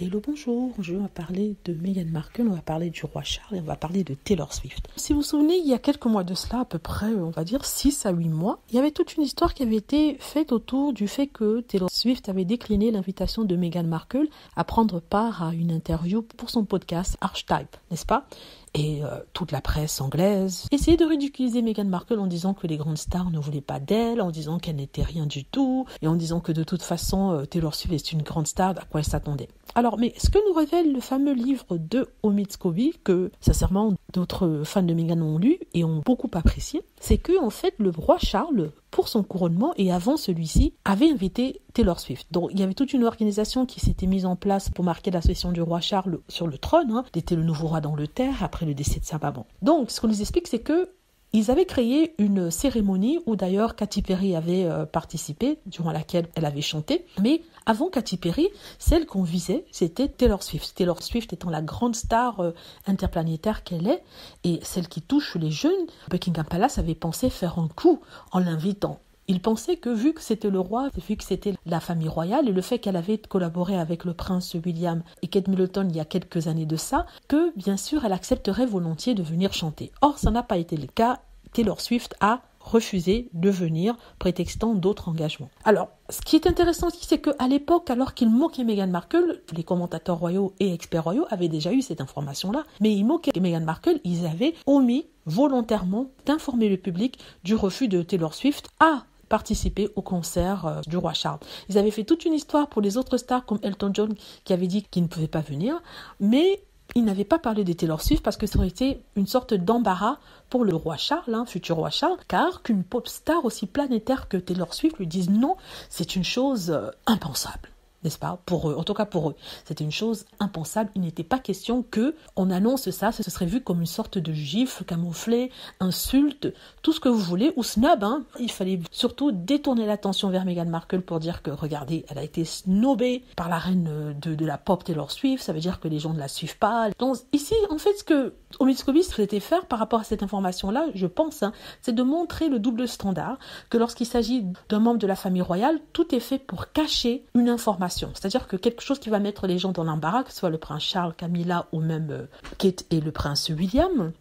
Hello, bonjour, je vais parler de Meghan Markle, on va parler du roi Charles et on va parler de Taylor Swift. Si vous vous souvenez, il y a quelques mois de cela, à peu près, on va dire 6 à 8 mois, il y avait toute une histoire qui avait été faite autour du fait que Taylor Swift avait décliné l'invitation de Meghan Markle à prendre part à une interview pour son podcast Archetype, n'est-ce pas ? Et toute la presse anglaise essayait de ridiculiser Meghan Markle en disant que les grandes stars ne voulaient pas d'elle, en disant qu'elle n'était rien du tout, et en disant que de toute façon, Taylor Swift est une grande star, à quoi elle s'attendait. Alors, mais ce que nous révèle le fameux livre de Omid Scobie, que sincèrement d'autres fans de Meghan ont lu et ont beaucoup apprécié, c'est que en fait le roi Charles, pour son couronnement et avant celui-ci, avait invité Taylor Swift. Donc il y avait toute une organisation qui s'était mise en place pour marquer la succession du roi Charles sur le trône. Il était le nouveau roi d'Angleterre après le décès de sa maman. Donc ce qu'on nous explique, c'est que ils avaient créé une cérémonie où d'ailleurs Katy Perry avait participé, durant laquelle elle avait chanté. Mais avant Katy Perry, celle qu'on visait, c'était Taylor Swift. Taylor Swift étant la grande star interplanétaire qu'elle est, et celle qui touche les jeunes, Buckingham Palace avait pensé faire un coup en l'invitant. Il pensait que vu que c'était le roi, vu que c'était la famille royale et le fait qu'elle avait collaboré avec le prince William et Kate Middleton il y a quelques années de ça, que bien sûr elle accepterait volontiers de venir chanter. Or, ça n'a pas été le cas. Taylor Swift a refusé de venir, prétextant d'autres engagements. Alors, ce qui est intéressant aussi, c'est qu'à l'époque, alors qu'ils moquaient Meghan Markle, les commentateurs royaux et experts royaux avaient déjà eu cette information-là, mais ils moquaient Meghan Markle, ils avaient omis volontairement d'informer le public du refus de Taylor Swift à participer au concert du roi Charles. Ils avaient fait toute une histoire pour les autres stars comme Elton John qui avait dit qu'il ne pouvait pas venir, mais ils n'avaient pas parlé de Taylor Swift parce que ça aurait été une sorte d'embarras pour le roi Charles, futur roi Charles, car qu'une pop star aussi planétaire que Taylor Swift lui dise non, c'est une chose impensable. N'est-ce pas? Pour eux, en tout cas pour eux. C'était une chose impensable. Il n'était pas question qu'on annonce ça. Ce serait vu comme une sorte de gifle camouflée, insulte, tout ce que vous voulez, ou snub. Il fallait surtout détourner l'attention vers Meghan Markle pour dire que, regardez, elle a été snobée par la reine de la pop Taylor Swift. Ça veut dire que les gens ne la suivent pas. Donc ici, en fait, ce que Omid Scobie souhaitait faire par rapport à cette information-là, je pense, c'est de montrer le double standard, que lorsqu'il s'agit d'un membre de la famille royale, tout est fait pour cacher une information. C'est-à-dire que quelque chose qui va mettre les gens dans l'embarras, que ce soit le prince Charles, Camilla ou même Kate et le prince William,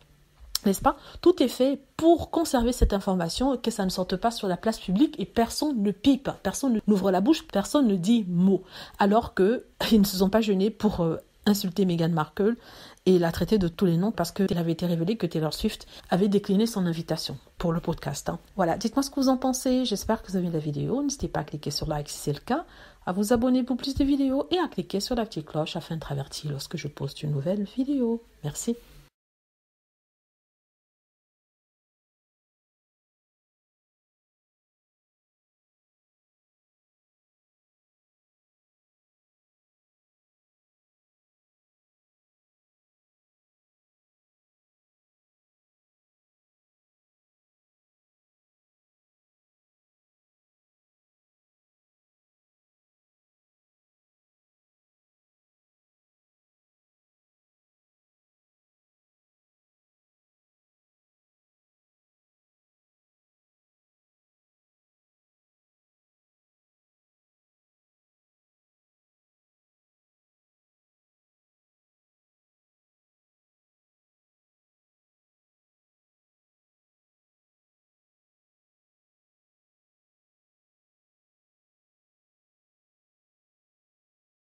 n'est-ce pas? Tout est fait pour conserver cette information, que ça ne sorte pas sur la place publique et personne ne pipe, personne n'ouvre la bouche, personne ne dit mot. Alors qu'ils ne se sont pas gênés pour insulter Meghan Markle et la traiter de tous les noms parce qu'il avait été révélé que Taylor Swift avait décliné son invitation pour le podcast. Voilà, dites-moi ce que vous en pensez, j'espère que vous avez aimé la vidéo, n'hésitez pas à cliquer sur like si c'est le cas, à vous abonner pour plus de vidéos et à cliquer sur la petite cloche afin d'être averti lorsque je poste une nouvelle vidéo. Merci.